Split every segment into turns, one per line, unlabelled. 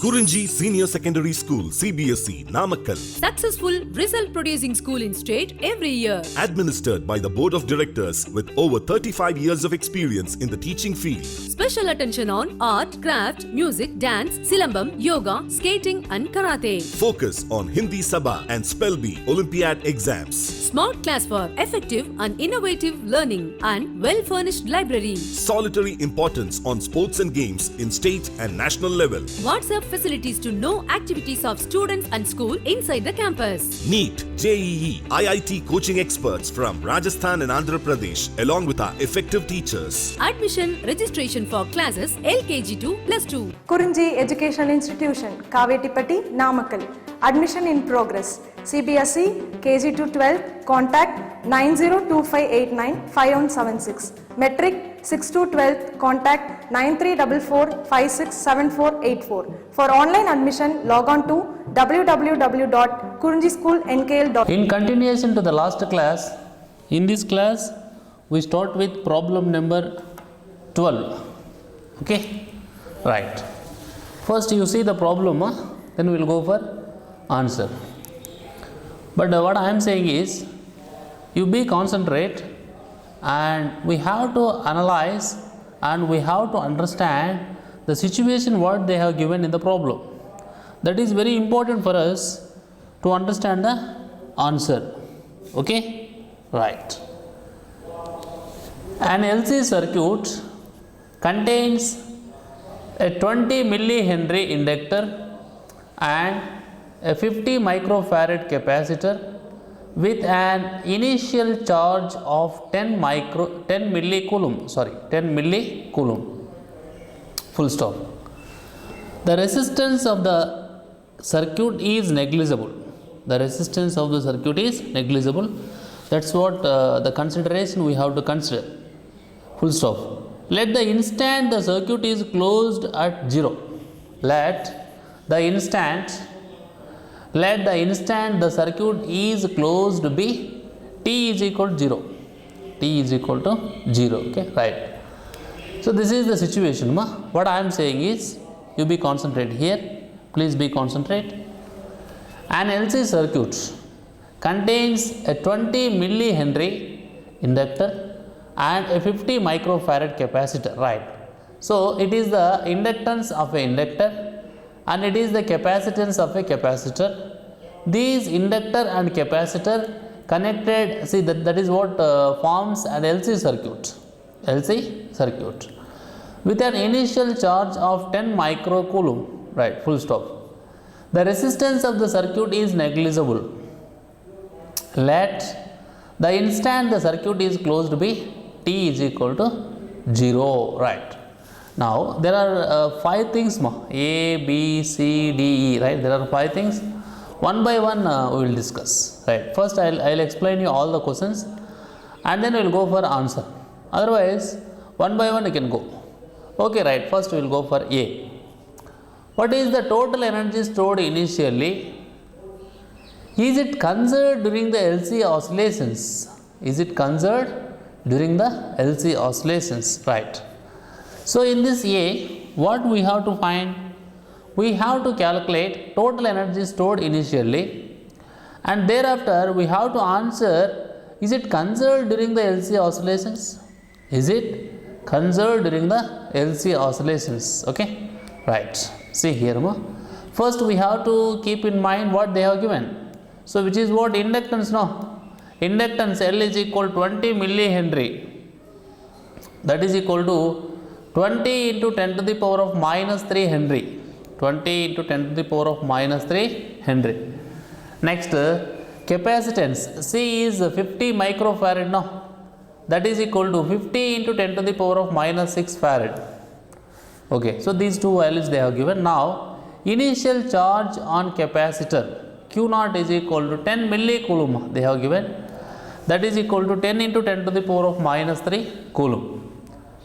KURINJI Senior Secondary School, CBSE, Namakkal.
Successful result producing school in state every year.
Administered by the Board of Directors with over 35 years of experience in the teaching field.
Special attention on art, craft, music, dance, silambam, yoga, skating and karate.
Focus on Hindi Sabha and Spell Bee Olympiad exams.
Smart class for effective and innovative learning and well-furnished library.
Solitary importance on sports and games in state and national level.
WhatsApp facilities to know activities of students and school inside the campus.
NEET, JEE, IIT coaching experts from Rajasthan and Andhra Pradesh along with our effective teachers.
Admission registration for classes LKG to +2.
KURINJI Educational Institution, Kavetipatti, Namakkal. Admission in progress. CBSE, KG to 12, contact 9025895176. Metric 6 to 12, contact 9344567484. For online admission, log on to www.kurinjischoolnkl.in.
In continuation to the last class, in this class we start with problem number 12. Okay, right. First you see the problem, then we will go for answer. But what I am saying is, you be concentrate and we have to analyze and we have to understand the situation what they have given in the problem. That is very important for us to understand the answer. Okay, right. An LC circuit contains a 20 millihenry inductor and a 50 microfarad capacitor with an initial charge of 10 millicoulomb, full stop. The resistance of the circuit is negligible. The resistance of the circuit is negligible. That's what the consideration we have to consider, full stop. Let the instant the circuit is closed at 0. Let the instant the circuit is closed be t is equal to 0. T is equal to 0. Okay, right. So this is the situation. What I am saying is, you be concentrate here. Please be concentrate. An LC circuit contains a 20 millihenry inductor and a 50 microfarad capacitor. Right. So it is the inductance of an inductor and it is the capacitance of a capacitor. These inductor and capacitor connected, see that is what forms an LC circuit. LC circuit with an initial charge of 10 microcoulomb. Right, full stop. The resistance of the circuit is negligible. Let the instant the circuit is closed be t is equal to 0. Right. Now there are 5 things, A, B, C, D, E, right? There are 5 things. One by one we will discuss. Right. First I'll explain you all the questions and then we will go for answer. Otherwise, one by one you can go. Okay, right. First we will go for A. What is the total energy stored initially? Is it conserved during the LC oscillations? Is it conserved during the LC oscillations? Right. So in this A, what we have to find? We have to calculate total energy stored initially and thereafter we have to answer, is it conserved during the LC oscillations? Is it conserved during the LC oscillations? Okay, right. See here, first we have to keep in mind what they have given. So which is what inductance, no? Inductance L is equal to 20 millihenry. That is equal to 20 into 10 to the power of minus 3 Henry. 20 into 10 to the power of minus 3 Henry. Next, capacitance C is 50 microfarad, no? That is equal to 50 into 10 to the power of minus 6 farad. Okay, so these two values they have given. Now, initial charge on capacitor Q0 is equal to 10 millicoulomb they have given. That is equal to 10 into 10 to the power of minus 3 coulomb.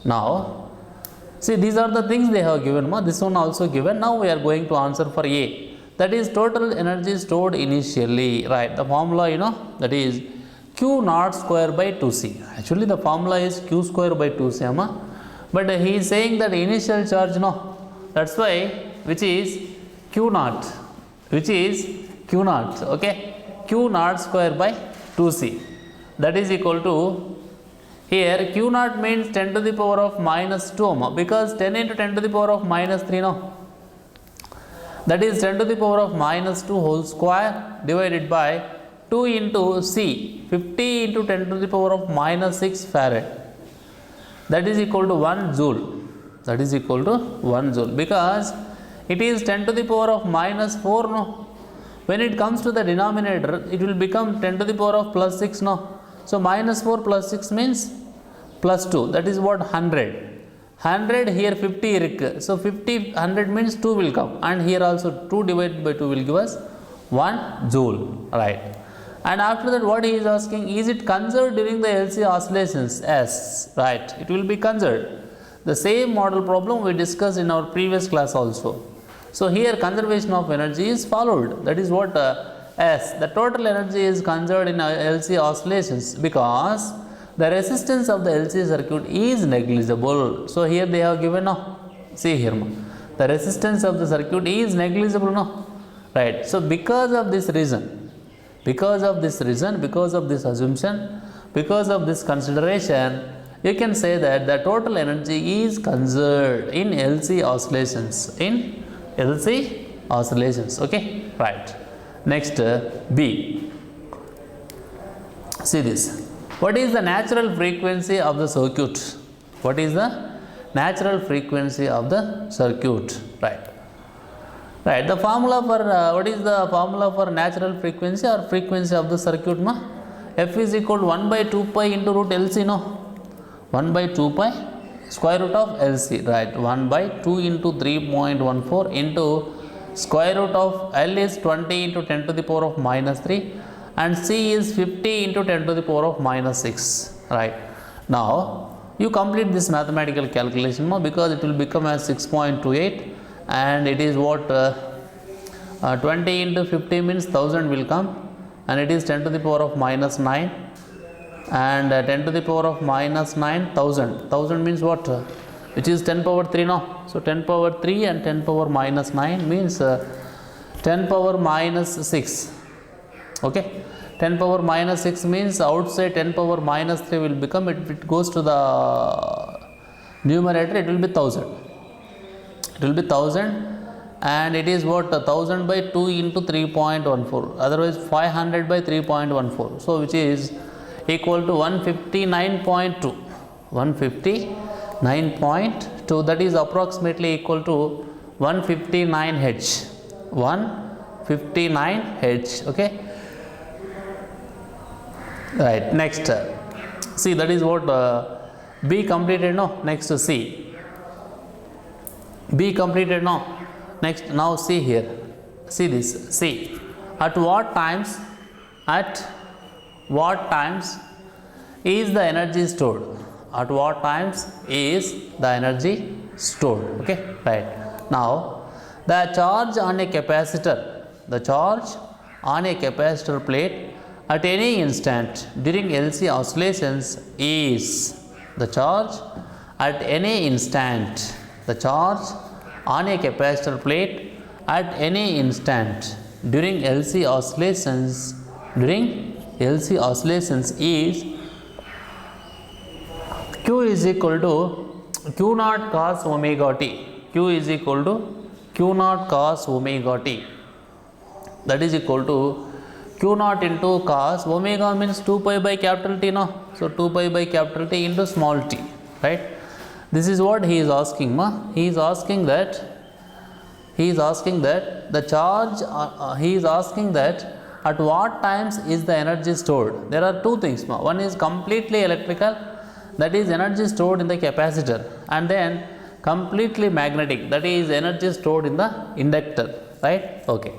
Now, see, these are the things they have given. This one also given. Now we are going to answer for A. That is total energy stored initially. Right. The formula, that is Q0 square by 2C. Actually, the formula is Q square by 2C. But he is saying that initial charge, no. That's why, which is Q naught, which is Q naught, okay, Q naught square by 2C, that is equal to, here Q naught means 10 to the power of minus 2, because 10 into 10 to the power of minus 3, no, that is 10 to the power of minus 2 whole square divided by 2 into C, 50 into 10 to the power of minus 6 farad, that is equal to 1 joule, that is equal to 1 joule, because it is 10 to the power of minus 4, no, when it comes to the denominator it will become 10 to the power of plus 6, no, so minus 4 plus 6 means plus 2, that is what, 100 here 50 irukku, so 50 100 means 2 will come, and here also 2 divided by 2 will give us 1 joule, right. And after that, what he is asking, is it conserved during the LC oscillations? Yes, right, it will be conserved. The same model problem we discussed in our previous class also. So here conservation of energy is followed, that is what, S, the total energy is conserved in LC oscillations because the resistance of the LC circuit is negligible. So here they have given, no, see here, the resistance of the circuit is negligible, no, right. So because of this reason, because of this assumption, because of this consideration, you can say that the total energy is conserved in LC oscillations, okay, right. Next, B, see this, what is the natural frequency of the circuit? What is the natural frequency of the circuit, right. Right, the formula for, what is the formula for natural frequency or frequency of the circuit, ma? F is equal to 1 by 2 pi into root LC, no? 1 by 2 pi square root of LC, right, 1 by 2 into 3.14 into square root of L is 20 into 10 to the power of minus 3 and C is 50 into 10 to the power of minus 6, right. Now, you complete this mathematical calculation, ma, because it will become as 6.28 and it is what, 20 into 50 means 1000 will come, and it is 10 to the power of minus 9 and 10 to the power of minus 9, 1000 means what, which is 10 power 3, no, so 10 power 3 and 10 power minus 9 means 10 power minus 6, okay, 10 power minus 6 means outside 10 power minus 3 will become, if it goes to the numerator it will be 1000, it will be 1000 and it is what, 1000 by 2 into 3.14, otherwise 500 by 3.14, so which is equal to 159.2, 159.2, that is approximately equal to 159 H, 159 H, okay, right. Next, see, that is what, B completed, no, next to C, B completed, no, next, now see here, see this, see, at what times is the energy stored, at what times is the energy stored, okay, right. Now, the charge on a capacitor, plate at any instant during LC oscillations is, the charge at any instant, the charge on a capacitor plate at any instant during LC oscillations is Q is equal to Q naught cos omega t, Q is equal to Q naught cos omega t, that is equal to Q naught into cos, omega means 2 pi by capital T, no, so 2 pi by capital T into small t, right. This is what he is asking, ma. He is asking that the charge, he is asking that at what times is the energy stored. There are two things, ma. One is completely electrical, that is energy stored in the capacitor, and then completely magnetic, that is energy stored in the inductor, right, okay.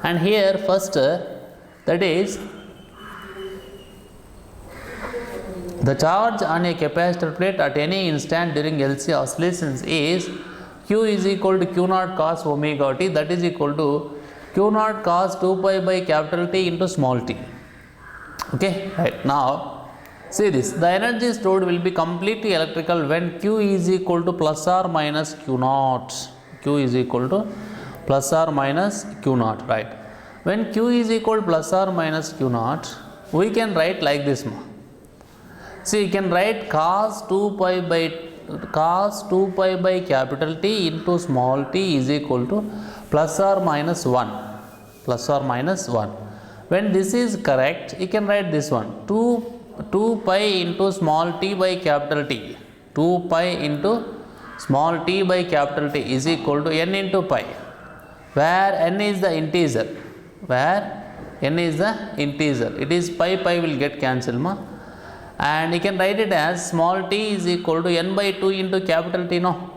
And here first, that is the charge on a capacitor plate at any instant during LC oscillations is Q is equal to Q naught cos omega t, that is equal to Q naught cos 2 pi by capital T into small t, okay, right. Now, see this, the energy stored will be completely electrical when Q is equal to plus or minus Q naught, Q is equal to plus or minus q naught, right? When q is equal to plus or minus q naught, we can write like this. See, you can write cos 2 pi by capital T into small t is equal to plus or minus 1. Plus or minus 1. When this is correct, you can write this one. 2 pi into small t by capital T. 2 pi into small t by capital T is equal to n into pi, where n is the integer. Where n is the integer. It is pi will get cancelled. And you can write it as small t is equal to n by 2 into capital T, no?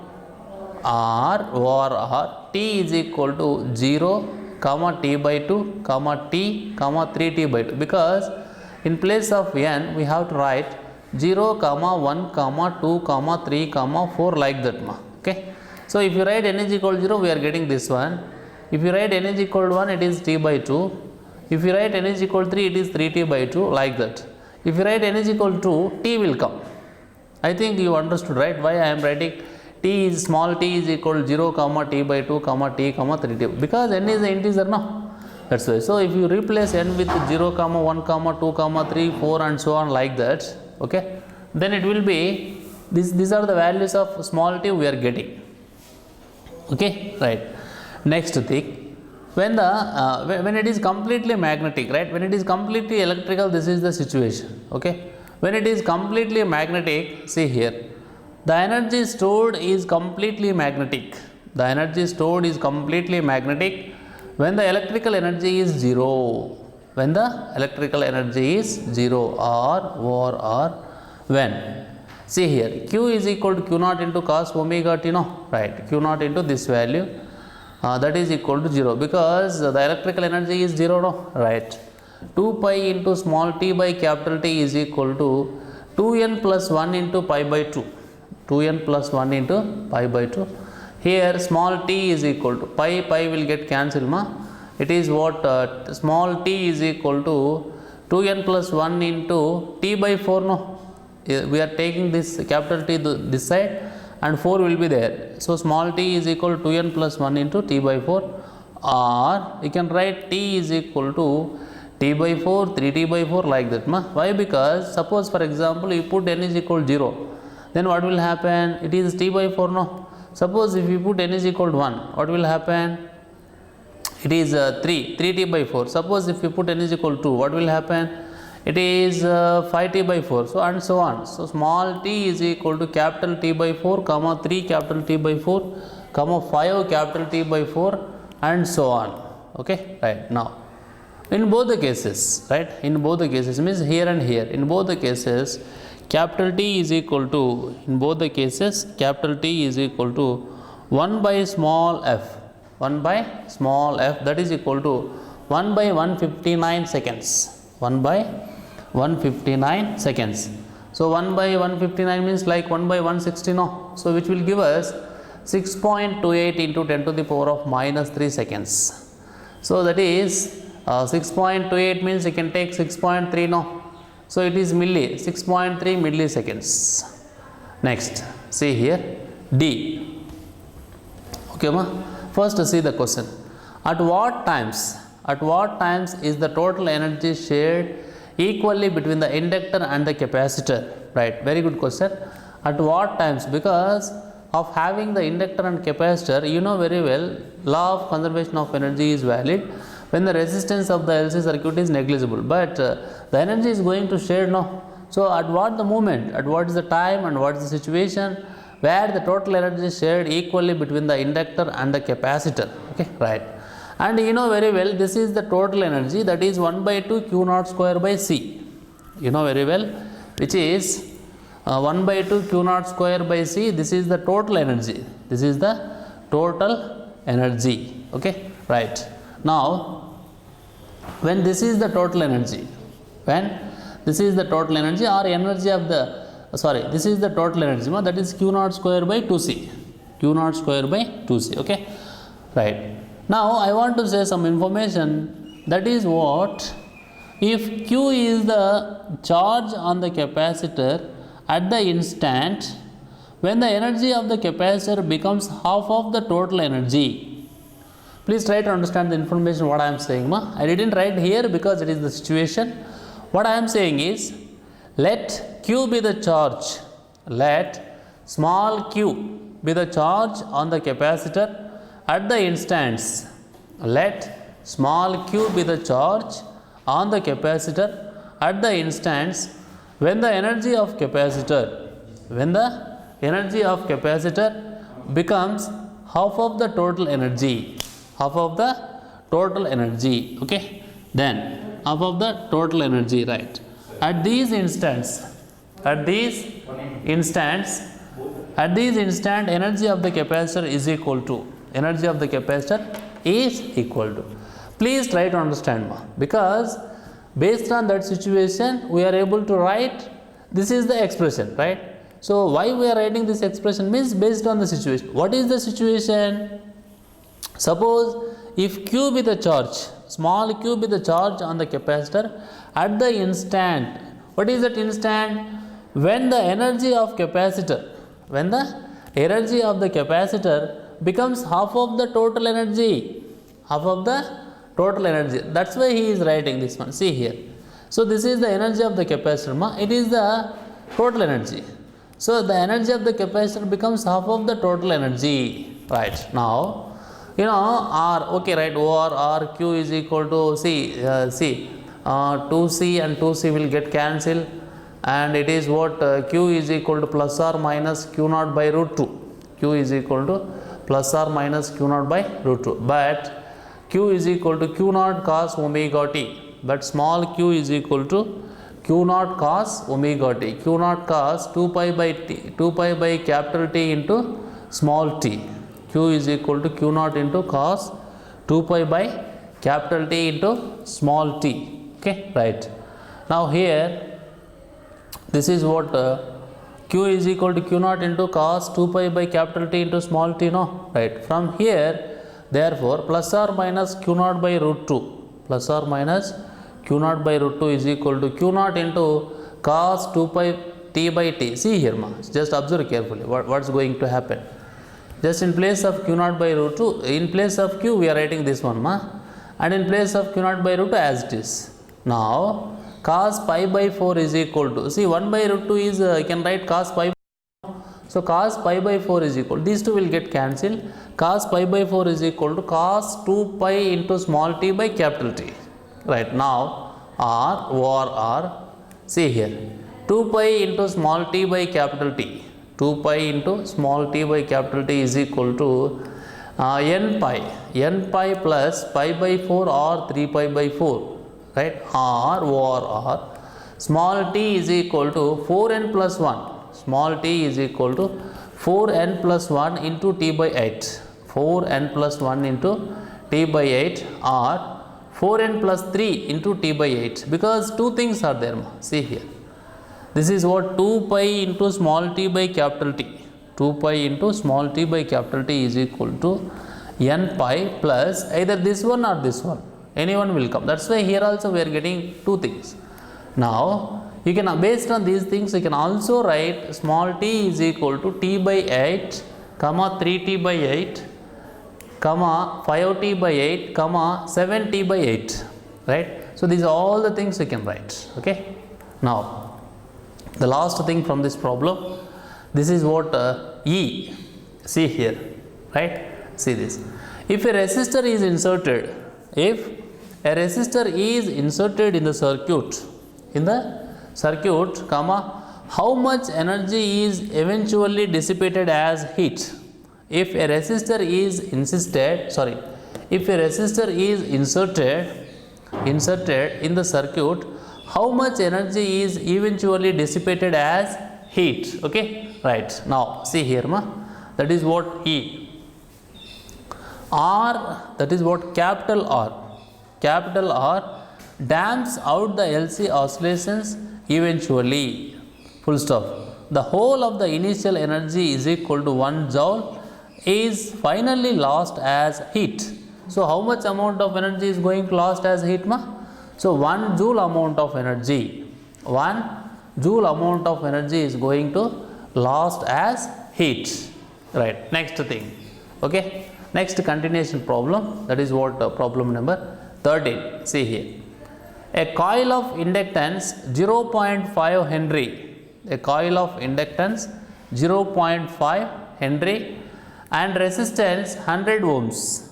or t is equal to 0, comma t by 2, comma t, comma 3t by 2. Because in place of n, we have to write 0, comma 1, comma 2, comma 3, comma 4 like that. Okay. So if you write n is equal to 0, we are getting this one. If you write n is equal to 1, it is t by 2. If you write n is equal to 3, it is 3t by 2 like that. If you write n is equal to 2, t will come. I think you understood, right? Why I am writing t is small t is equal to 0, comma t by 2, comma t, comma 3t. Because n is the integer, no? That's why. So if you replace n with 0, comma 1, comma 2, comma 3, 4 and so on like that, okay, then it will be these are the values of small t we are getting. Okay, right. Next thing. When it is completely magnetic, right? When it is completely electrical, this is the situation. Okay. When it is completely magnetic, see here, the energy stored is completely magnetic. The energy stored is completely magnetic when the electrical energy is 0. When the electrical energy is 0 or when. See here, q is equal to q naught into cos omega t, no? Right. Q naught into this value. That is equal to 0 because the electrical energy is 0, no? Right. 2 pi into small t by capital T is equal to 2n plus 1 into pi by 2. 2n plus 1 into pi by 2. Here small t is equal to pi will get cancelled. It is what small t is equal to 2n plus 1 into t by 4, no? We are taking this capital T this side and 4 will be there. So small t is equal to 2n plus 1 into t by 4, or you can write t is equal to t by 4, 3t by 4 like that. Why? Because suppose for example you put n is equal to 0, then what will happen? It is t by 4, no? Suppose if you put n is equal to 1, what will happen? It is 3t by 4. Suppose if you put n is equal to 2, what will happen? It is 5t by 4, so and so on. So small t is equal to capital T by 4, comma 3 capital T by 4, comma 5 capital T by 4 and so on. Okay, right. Now in both the cases, right, in both the cases means here and here, in both the cases capital T is equal to, in both the cases capital T is equal to 1 by small f, 1 by small f, that is equal to 1 by 159 seconds. 1 by 159 seconds. So 1 by 159 means like 1 by 160, no? So which will give us 6.28 into 10 to the power of minus 3 seconds. So that is 6.28 means you can take 6.3, no? So it is 6.3 milliseconds. Next, see here D. Okay, first see the question. At what times is the total energy shared equally between the inductor and the capacitor? Right, very good question. At what times? Because of having the inductor and capacitor, you know very well, law of conservation of energy is valid when the resistance of the LC circuit is negligible, but the energy is going to share, no? So at what the moment, at what is the time and what is the situation where the total energy is shared equally between the inductor and the capacitor? Okay, right. And you know very well, this is the total energy, that is 1 by 2 q naught square by C. You know very well, which is 1 by 2 q naught square by C. This is the total energy. This is the total energy. Okay, right. Now, when this is the total energy, when this is the total energy or energy of the, this is the total energy, that is q naught square by 2C. Q naught square by 2C. Okay, right. Now I want to say some information, that is what, if Q is the charge on the capacitor at the instant when the energy of the capacitor becomes half of the total energy. Please try to understand the information what I am saying. Ma. I didn't write here because it is the situation. What I am saying is, let Q be the charge. Let small q be the charge on the capacitor at the instance. Let small q be the charge on the capacitor at the instance when the energy of capacitor becomes half of the total energy. Okay, then half of the total energy, right? At these instants, energy of the capacitor is equal to. Please try to understand, because based on that situation we are able to write this is the expression, right? So why we are writing this expression means based on the situation. What is the situation? Suppose if Q be the charge, small q be the charge on the capacitor at the instant. What is that instant? When the energy of the capacitor becomes half of the total energy. That's why he is writing this one. See here. So this is the energy of the capacitor. It is the total energy. So the energy of the capacitor becomes half of the total energy. Right. Now, R, okay, right, OR R Q is equal to, 2C and 2C will get cancelled, and it is what Q is equal to plus or minus Q naught by root 2. Q is equal to plus or minus Q naught by root 2. But Q is equal to Q naught cos omega t. But small q is equal to Q naught cos omega t. Q naught cos 2 pi by capital T into small t. Q is equal to Q naught into cos 2 pi by capital T into small t. Okay, right. Now here, this is what Q is equal to Q naught into cos 2 pi by capital T into small t, no? Right. From here, therefore, plus or minus Q naught by root 2. Plus or minus Q naught by root 2 is equal to Q naught into cos 2 pi T by T. See here, just observe carefully what's going to happen. Just in place of Q naught by root 2, in place of Q we are writing this one, and in place of Q naught by root 2 as it is. Now, cos pi by 4 is equal to, see 1 by root 2 is, I can write cos pi. So, cos pi by 4 is equal, these two will get cancelled. Cos pi by 4 is equal to cos 2 pi into small t by capital T. Right. Now, R over R, see here, 2 pi into small t by capital T. 2 pi into small t by capital T is equal to n pi plus pi by 4 or 3 pi by 4, right? R over R, small t is equal to 4n plus 1, small t is equal to 4n plus 1 into t by 8, 4n plus 1 into t by 8, or 4n plus 3 into t by 8, because two things are there. See here. This is what 2 pi into small t by capital T. 2 pi into small t by capital T is equal to n pi plus either this one or this one. Anyone will come. That's why here also we are getting two things. Now, you can, based on these things, you can also write small t is equal to t by 8, 3t by 8, 5t by 8, 7t by 8. Right? So, these are all the things you can write. Okay? Now, the last thing from this problem, this is what E, see here, right? See this. If a resistor is inserted, in the circuit, how much energy is eventually dissipated as heat? If a resistor is inserted in the circuit, how much energy is eventually dissipated as heat? Okay, right. Now, see here, that is what E. R, that is what capital R damps out the Lc oscillations eventually, full stop. The whole of the initial energy is equal to 1 joule is finally lost as heat. So, how much amount of energy is going to lost as heat, So, 1 joule amount of energy is going to lost as heat. Right. Next thing. Okay. Next continuation problem, that is what problem number 13. See here. A coil of inductance 0.5 Henry, a coil of inductance 0.5 Henry and resistance 100 ohms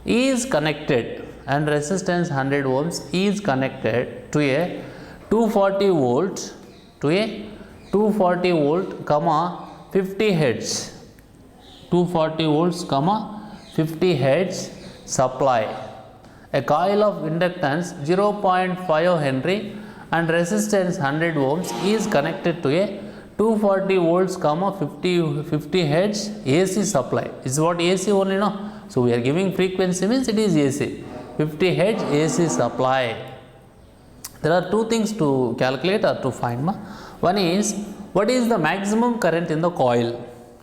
is connected to a 240 volt comma 50 hertz 240 volts comma 50 hertz supply. A coil of inductance 0.5 Henry and resistance 100 ohms is connected to a 240 volts comma 50 hertz AC supply. This is what AC only, no? So we are giving frequency means it is AC. 50 hertz AC supply. There are two things to calculate or to find. One is, what is the maximum current in the coil?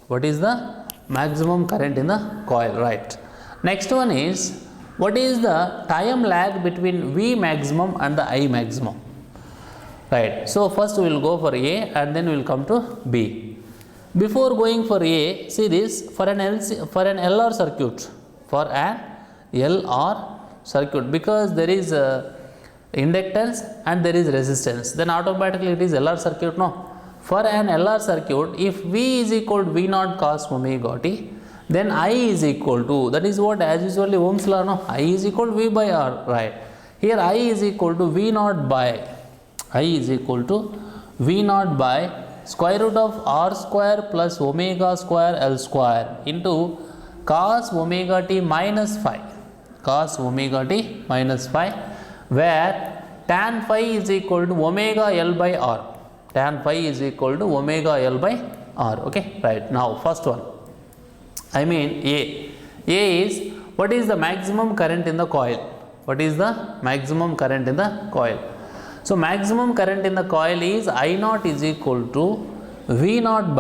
What is the maximum current in the coil, right? Next one is, what is the time lag between V maximum and the I maximum? Right. So first we will go for A and then we will come to B. Before going for A, see this, for an LR circuit, because there is inductance and there is resistance, then automatically it is LR circuit, no? For an LR circuit, if V is equal to V0 cos omega t, then I is equal to, that is what as usually Ohm's law, no? I is equal to V by R, right? Here I is equal to V0 by square root of R square plus omega square L square into cos omega t minus phi, where tan phi is equal to omega L by R. Okay, right. Now first one, I mean A. A is, what is the maximum current in the coil? So maximum current in the coil is I0 is equal to V0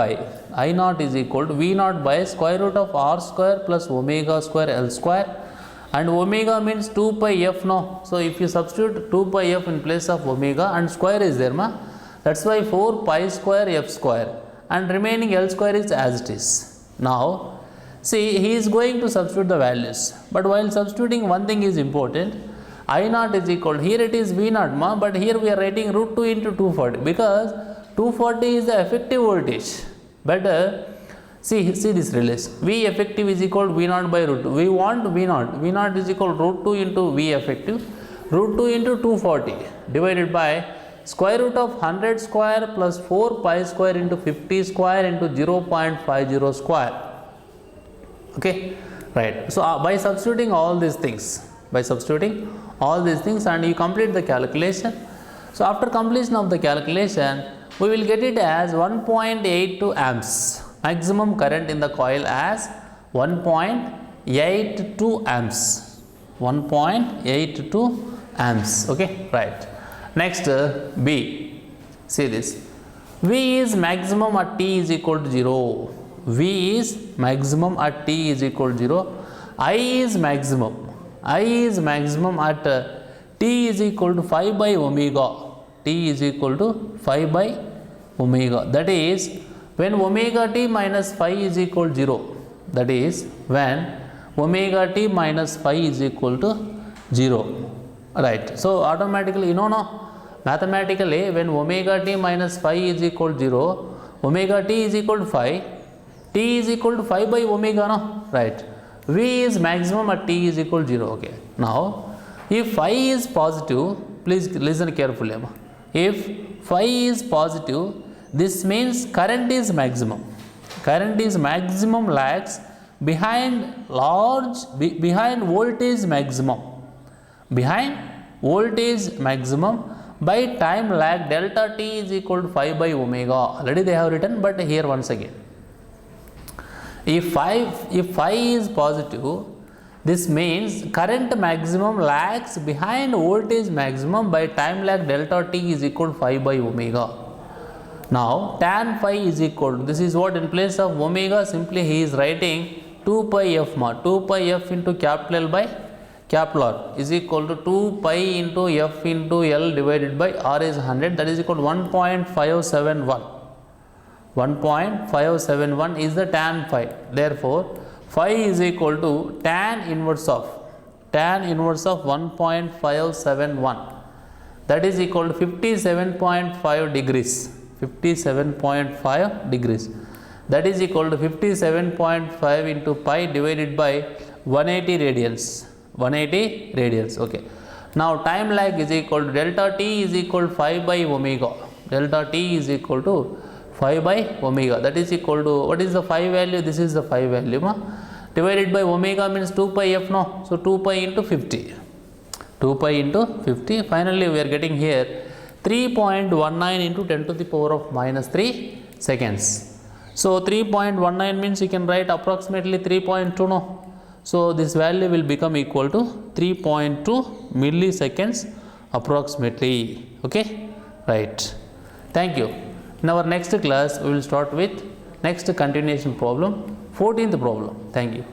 by square root of R square plus omega square L square, and omega means 2 pi f, no? So if you substitute 2 pi f in place of omega and square is there, that's why 4 pi square f square, and remaining L square is as it is. Now see, he is going to substitute the values, but while substituting, one thing is important. I0 is equal, here it is V0, but here we are writing root 2 into 240 because 240 is the effective voltage. Better see this relation, V effective is equal to V0 by root 2. We want V0 is equal to root 2 into V effective, root 2 into 240 divided by square root of 100 square plus 4 pi square into 50 square into 0.50 square. Okay, right. So by substituting all these things, and you complete the calculation. So after completion of the calculation, we will get it as 1.82 amps. Maximum current in the coil as 1.82 amps. 1.82 amps. Okay, right. Next B. See this. V is maximum at t is equal to 0. V is maximum at t is equal to 0. I is maximum at t is equal to 5 by omega. That is when omega t minus phi is equal to 0. Right. So automatically, mathematically, when omega t minus phi is equal to 0, omega t is equal to phi, t is equal to 5 by omega, no? Right. V is maximum at t is equal to 0. Okay. Now, if phi is positive, please listen carefully. If phi is positive, this means current is maximum. Lags behind voltage maximum by time lag delta t is equal to 5 by omega. Already they have written, but here once again. If phi is positive, this means current maximum lags behind voltage maximum by time lag delta t is equal to 5 by omega. Now tan phi is equal to, this is what in place of omega, simply he is writing 2 pi f 2 pi f into capital L by capital R is equal to 2 pi into f into L divided by R is 100, that is equal to 1.571. 1.571 is the tan phi. Therefore, phi is equal to tan inverse of 1.571, that is equal to 57.5 degrees. 57.5 degrees, that is equal to 57.5 into pi divided by 180 radians. 180 radians. Okay. Now time lag is equal to delta t is equal to 5 by omega. Delta t is equal to 5 by omega, that is equal to, what is the phi value? This is the phi value, divided by omega means 2 pi f, no? So 2 pi into 50. 2 pi into 50. Finally, we are getting here 3.19 into 10 to the power of minus 3 seconds. So 3.19 means you can write approximately 3.2, no? So this value will become equal to 3.2 milliseconds approximately. Okay, right. Thank you. In our next class, we will start with next continuation problem, 14th problem. Thank you.